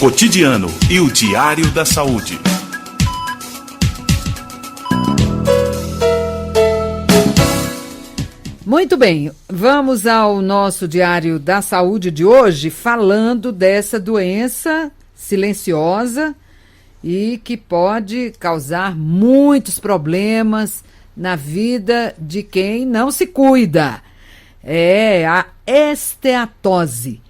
Cotidiano e o Diário da Saúde. Muito bem, vamos ao nosso Diário da Saúde de hoje, falando dessa doença silenciosa e que pode causar muitos problemas na vida de quem não se cuida. É a esteatose,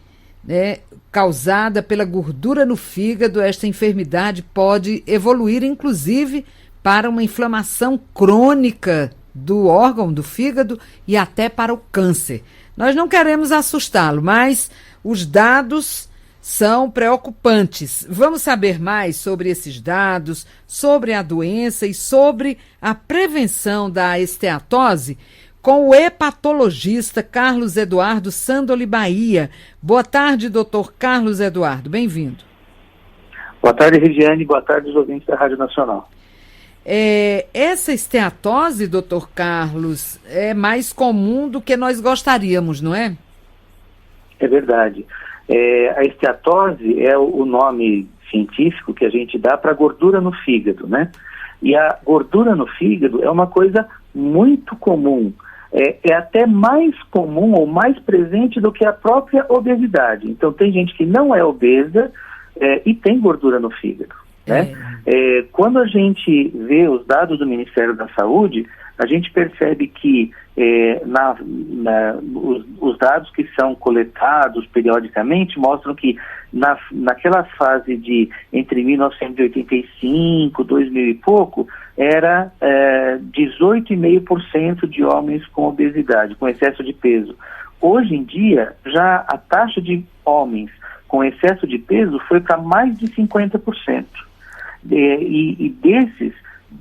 né? Causada pela gordura no fígado. Esta enfermidade pode evoluir, inclusive, para uma inflamação crônica do órgão do fígado e até para o câncer. Nós não queremos assustá-lo, mas os dados são preocupantes. Vamos saber mais sobre esses dados, sobre a doença e sobre a prevenção da esteatose com o hepatologista Carlos Eduardo Sandoli Bahia. Boa tarde, doutor Carlos Eduardo. Bem-vindo. Boa tarde, Regiane. Boa tarde, os ouvintes da Rádio Nacional. Essa esteatose, doutor Carlos, é mais comum do que nós gostaríamos, não é? É verdade. A esteatose é o nome científico que a gente dá para gordura no fígado, né? E a gordura no fígado é uma coisa muito comum. É até mais comum ou mais presente do que a própria obesidade. Então, tem gente que não é obesa e tem gordura no fígado. Né? Quando a gente vê os dados do Ministério da Saúde, a gente percebe que os dados que são coletados periodicamente mostram que naquela fase de entre 1985, 2000 e pouco, era 18,5% de homens com obesidade, com excesso de peso. Hoje em dia, já a taxa de homens com excesso de peso foi para mais de 50%. E desses,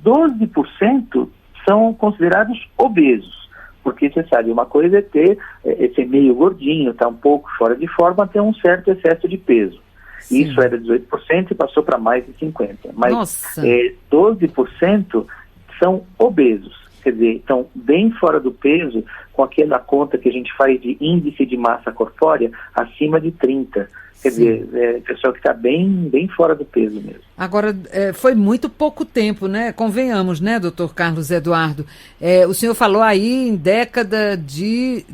12% são considerados obesos, porque você sabe, uma coisa é ter esse meio gordinho, estar um pouco fora de forma, ter um certo excesso de peso. Sim. Isso era 18% e passou para mais de 50%. Mas 12% são obesos, quer dizer, estão bem fora do peso, com aquela conta que a gente faz de índice de massa corpórea acima de 30%. Quer dizer, pessoal que está bem fora do peso mesmo. Agora, foi muito pouco tempo, né? Convenhamos, né, doutor Carlos Eduardo? O senhor falou aí em década de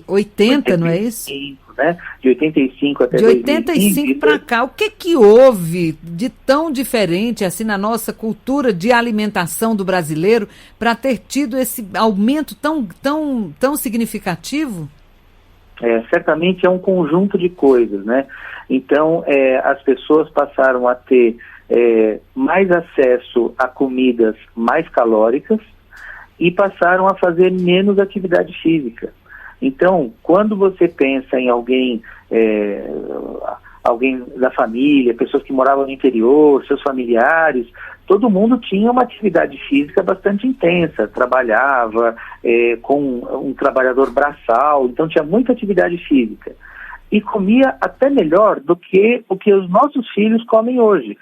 80, 85, não é isso? Né? De 85 até 85 para cá. O que houve de tão diferente assim na nossa cultura de alimentação do brasileiro para ter tido esse aumento tão significativo? Certamente é um conjunto de coisas, né? Então, as pessoas passaram a ter mais acesso a comidas mais calóricas e passaram a fazer menos atividade física. Então, quando você pensa em alguém da família, pessoas que moravam no interior, seus familiares, todo mundo tinha uma atividade física bastante intensa, trabalhava com um trabalhador braçal, então tinha muita atividade física. E comia até melhor do que o que os nossos filhos comem hoje.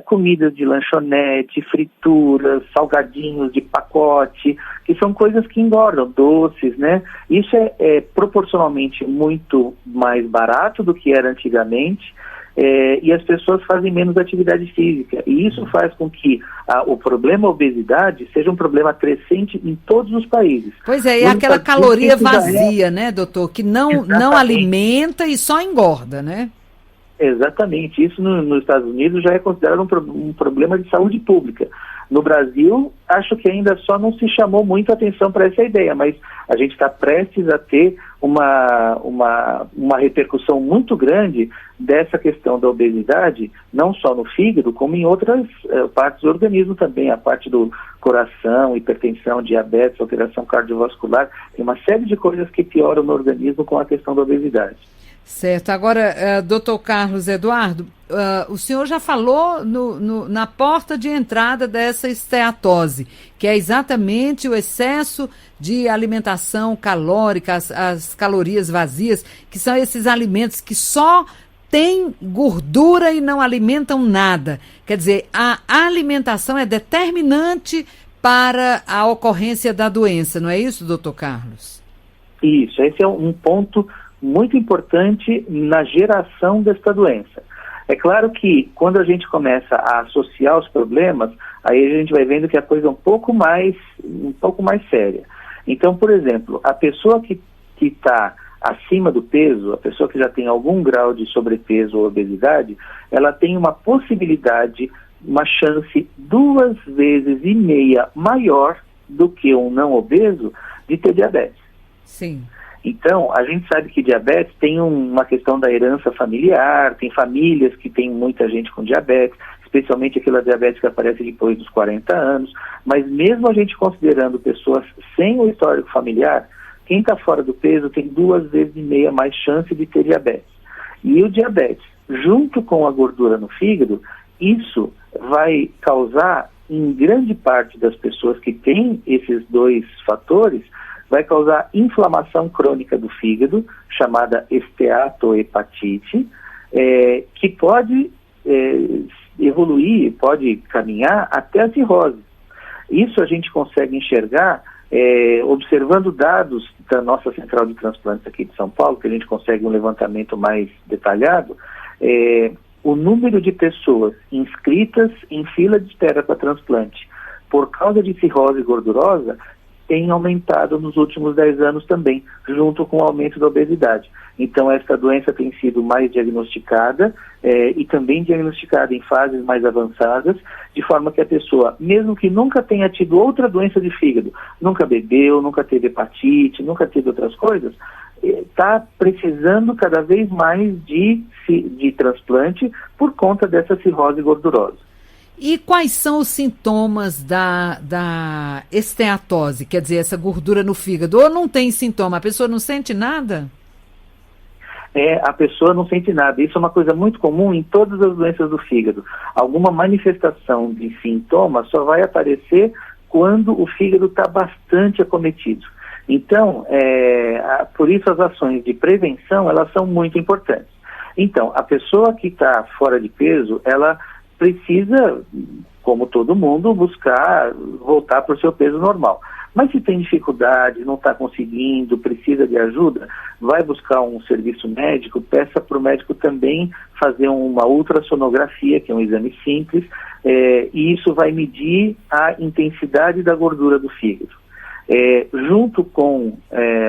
Comidas de lanchonete, frituras, salgadinhos de pacote, que são coisas que engordam, doces, né? Isso é proporcionalmente muito mais barato do que era antigamente, e as pessoas fazem menos atividade física. E isso faz com que o problema obesidade seja um problema crescente em todos os países. Pois é, e aquela caloria vazia, né, doutor? Que não alimenta e só engorda, né? Exatamente. Isso nos Estados Unidos já é considerado um problema de saúde pública. No Brasil, acho que ainda só não se chamou muito atenção para essa ideia, mas a gente está prestes a ter uma repercussão muito grande dessa questão da obesidade, não só no fígado, como em outras partes do organismo também, a parte do coração, hipertensão, diabetes, alteração cardiovascular, tem uma série de coisas que pioram no organismo com a questão da obesidade. Certo. Agora, doutor Carlos Eduardo, o senhor já falou na porta de entrada dessa esteatose, que é exatamente o excesso de alimentação calórica, as calorias vazias, que são esses alimentos que só têm gordura e não alimentam nada. Quer dizer, a alimentação é determinante para a ocorrência da doença, não é isso, doutor Carlos? Isso, esse é um ponto muito importante na geração desta doença. É claro que quando a gente começa a associar os problemas, aí a gente vai vendo que a coisa é um pouco mais séria. Então, por exemplo, a pessoa que está acima do peso, a pessoa que já tem algum grau de sobrepeso ou obesidade, ela tem uma possibilidade, uma chance 2,5 vezes maior do que um não obeso de ter diabetes. Sim. Então, a gente sabe que diabetes tem uma questão da herança familiar, tem famílias que tem muita gente com diabetes, especialmente aquela diabetes que aparece depois dos 40 anos, mas mesmo a gente considerando pessoas sem o histórico familiar, quem está fora do peso tem 2,5 vezes mais chance de ter diabetes. E o diabetes, junto com a gordura no fígado, isso vai causar, em grande parte das pessoas que têm esses dois fatores, vai causar inflamação crônica do fígado, chamada esteatohepatite, que pode evoluir, pode caminhar até a cirrose. Isso a gente consegue enxergar observando dados da nossa central de transplantes aqui de São Paulo, que a gente consegue um levantamento mais detalhado. O número de pessoas inscritas em fila de espera para transplante por causa de cirrose gordurosa tem aumentado nos últimos 10 anos também, junto com o aumento da obesidade. Então, essa doença tem sido mais diagnosticada e também diagnosticada em fases mais avançadas, de forma que a pessoa, mesmo que nunca tenha tido outra doença de fígado, nunca bebeu, nunca teve hepatite, nunca teve outras coisas, está precisando cada vez mais de transplante por conta dessa cirrose gordurosa. E quais são os sintomas da esteatose, quer dizer, essa gordura no fígado? Ou não tem sintoma, a pessoa não sente nada? A pessoa não sente nada. Isso é uma coisa muito comum em todas as doenças do fígado. Alguma manifestação de sintoma só vai aparecer quando o fígado está bastante acometido. Então, por isso as ações de prevenção, elas são muito importantes. Então, a pessoa que está fora de peso, ela precisa, como todo mundo, buscar voltar para o seu peso normal. Mas se tem dificuldade, não está conseguindo, precisa de ajuda, vai buscar um serviço médico, peça para o médico também fazer uma ultrassonografia, que é um exame simples, e isso vai medir a intensidade da gordura do fígado. Junto com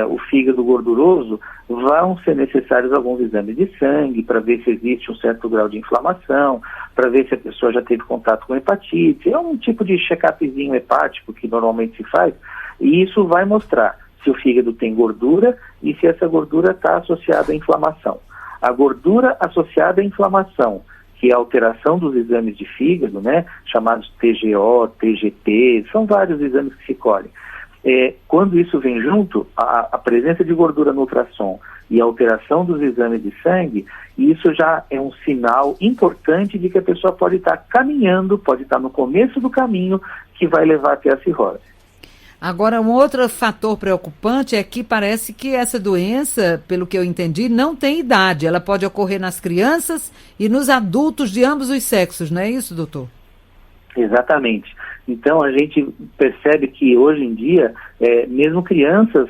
o fígado gorduroso, vão ser necessários alguns exames de sangue para ver se existe um certo grau de inflamação, para ver se a pessoa já teve contato com hepatite. É um tipo de check-upzinho hepático que normalmente se faz, e isso vai mostrar se o fígado tem gordura e se essa gordura está associada à inflamação. A gordura associada à inflamação, que é a alteração dos exames de fígado, né, chamados TGO, TGT, são vários exames que se colhem. Quando isso vem junto, a presença de gordura no ultrassom e a alteração dos exames de sangue, isso já é um sinal importante de que a pessoa pode estar caminhando, pode estar no começo do caminho que vai levar até a cirrose. Agora, um outro fator preocupante é que parece que essa doença, pelo que eu entendi, não tem idade. Ela pode ocorrer nas crianças e nos adultos de ambos os sexos, não é isso, doutor? Exatamente. Então, a gente percebe que hoje em dia, mesmo crianças,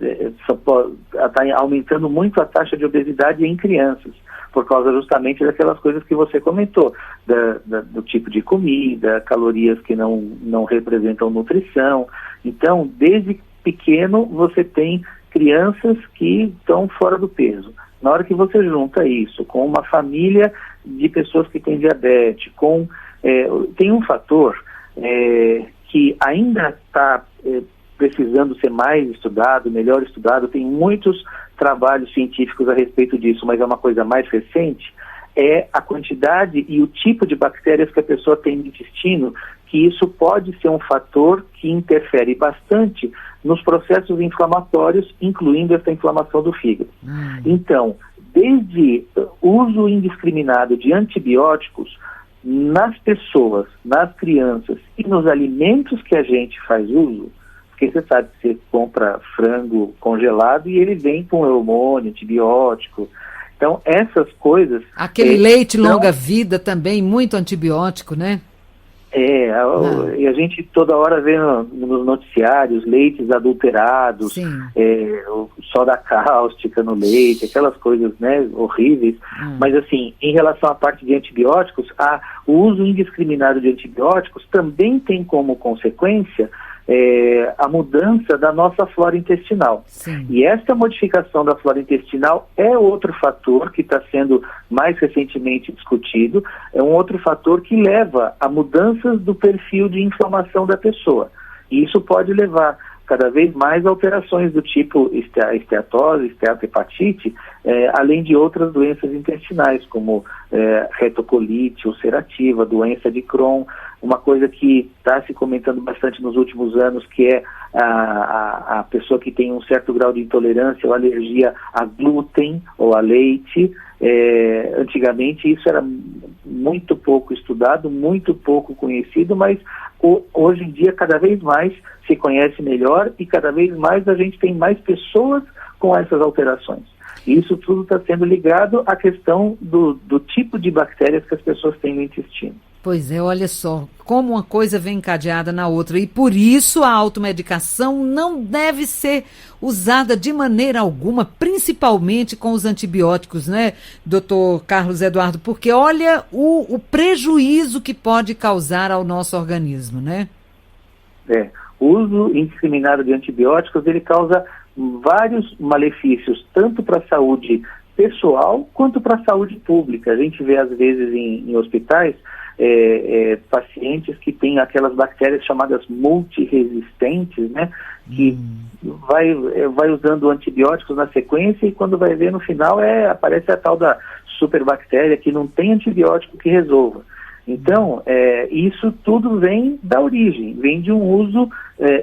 está aumentando muito a taxa de obesidade em crianças, por causa justamente daquelas coisas que você comentou, do tipo de comida, calorias que não representam nutrição. Então, desde pequeno, você tem crianças que estão fora do peso. Na hora que você junta isso com uma família de pessoas que têm diabetes, tem um fator que ainda está precisando ser mais estudado, melhor estudado, tem muitos trabalhos científicos a respeito disso, mas é uma coisa mais recente, é a quantidade e o tipo de bactérias que a pessoa tem no intestino, que isso pode ser um fator que interfere bastante nos processos inflamatórios, incluindo essa inflamação do fígado. Então, desde uso indiscriminado de antibióticos, nas pessoas, nas crianças e nos alimentos que a gente faz uso, porque você sabe que você compra frango congelado e ele vem com hormônio, antibiótico. Então, essas coisas... Aquele leite longa-vida também, muito antibiótico, né? E a gente toda hora vê nos noticiários leites adulterados, o soda cáustica no leite, aquelas coisas, né, horríveis. Mas assim, em relação à parte de antibióticos, o uso indiscriminado de antibióticos também tem como consequência a mudança da nossa flora intestinal. Sim. E esta modificação da flora intestinal é outro fator que está sendo mais recentemente discutido, é um outro fator que leva a mudanças do perfil de inflamação da pessoa. E isso pode levar cada vez mais alterações do tipo esteatose, esteatohepatite, além de outras doenças intestinais, como retocolite ulcerativa, doença de Crohn, uma coisa que está se comentando bastante nos últimos anos, que é a pessoa que tem um certo grau de intolerância ou alergia a glúten ou a leite. Antigamente isso era muito pouco estudado, muito pouco conhecido, mas hoje em dia cada vez mais se conhece melhor e cada vez mais a gente tem mais pessoas com essas alterações. E isso tudo está sendo ligado à questão do tipo de bactérias que as pessoas têm no intestino. Pois é, olha só, como uma coisa vem encadeada na outra. E por isso a automedicação não deve ser usada de maneira alguma, principalmente com os antibióticos, né, doutor Carlos Eduardo? Porque olha o prejuízo que pode causar ao nosso organismo, né? O uso indiscriminado de antibióticos, ele causa vários malefícios, tanto para a saúde pessoal quanto para a saúde pública. A gente vê às vezes em hospitais pacientes que têm aquelas bactérias chamadas multiresistentes, né, que vai usando antibióticos na sequência e quando vai ver no final aparece a tal da superbactéria que não tem antibiótico que resolva. Então, isso tudo vem da origem, vem de um uso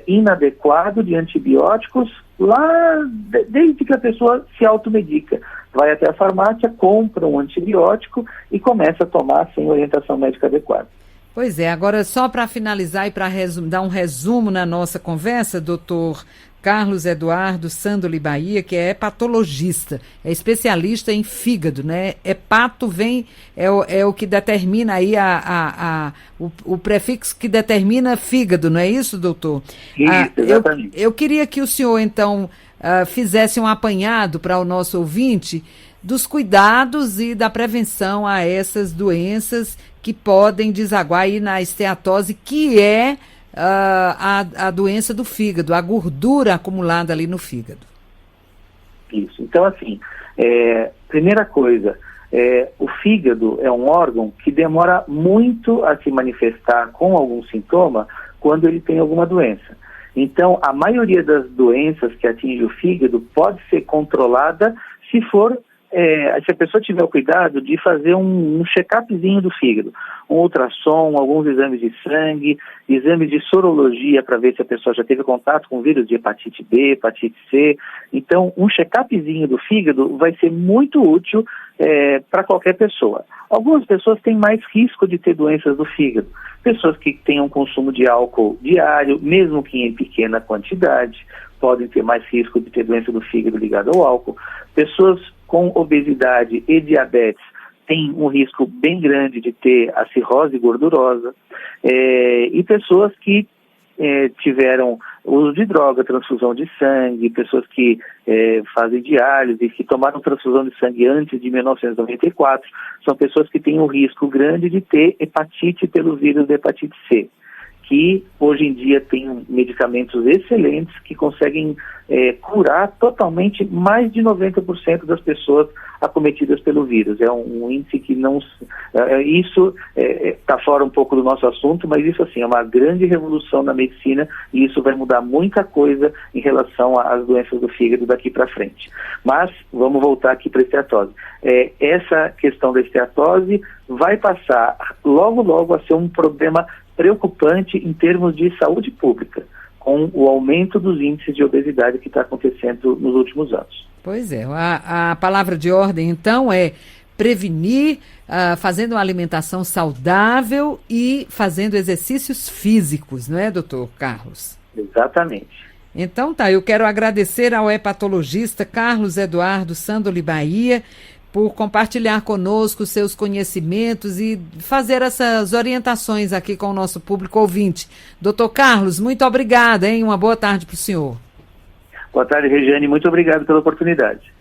inadequado de antibióticos lá desde que a pessoa se automedica. Vai até a farmácia, compra um antibiótico e começa a tomar sem orientação médica adequada. Pois é, agora só para finalizar e para dar um resumo na nossa conversa, doutor Carlos Eduardo Sandoli Bahia, que é hepatologista, é especialista em fígado, né? Hepato é o que determina aí o prefixo que determina fígado, não é isso, doutor? Isso, exatamente. Eu queria que o senhor, então, fizesse um apanhado para o nosso ouvinte dos cuidados e da prevenção a essas doenças que podem desaguar aí na esteatose, que é a doença do fígado, a gordura acumulada ali no fígado. Isso. Então, assim, primeira coisa, o fígado é um órgão que demora muito a se manifestar com algum sintoma quando ele tem alguma doença. Então, a maioria das doenças que atingem o fígado pode ser controlada se a pessoa tiver o cuidado de fazer um check-upzinho do fígado, um ultrassom, alguns exames de sangue, exames de sorologia para ver se a pessoa já teve contato com vírus de hepatite B, hepatite C. Então, um check-upzinho do fígado vai ser muito útil para qualquer pessoa. Algumas pessoas têm mais risco de ter doenças do fígado. Pessoas que têm um consumo de álcool diário, mesmo que em pequena quantidade, podem ter mais risco de ter doença do fígado ligada ao álcool. Pessoas com obesidade e diabetes têm um risco bem grande de ter a cirrose gordurosa, e pessoas que tiveram uso de droga, transfusão de sangue, pessoas que fazem diálise, que tomaram transfusão de sangue antes de 1994, são pessoas que têm um risco grande de ter hepatite pelo vírus da hepatite C, que hoje em dia tem medicamentos excelentes que conseguem curar totalmente mais de 90% das pessoas acometidas pelo vírus. É um índice que não... isso está fora um pouco do nosso assunto, mas isso assim, é uma grande revolução na medicina e isso vai mudar muita coisa em relação às doenças do fígado daqui para frente. Mas vamos voltar aqui para a esteatose. Essa questão da esteatose vai passar logo, logo a ser um problema preocupante em termos de saúde pública, com o aumento dos índices de obesidade que está acontecendo nos últimos anos. Pois é, a palavra de ordem, então, é prevenir, fazendo uma alimentação saudável e fazendo exercícios físicos, não é, doutor Carlos? Exatamente. Então tá, eu quero agradecer ao hepatologista Carlos Eduardo Sandoli Bahia por compartilhar conosco seus conhecimentos e fazer essas orientações aqui com o nosso público ouvinte. Doutor Carlos, muito obrigada, hein? Uma boa tarde para o senhor. Boa tarde, Regiane. Muito obrigado pela oportunidade.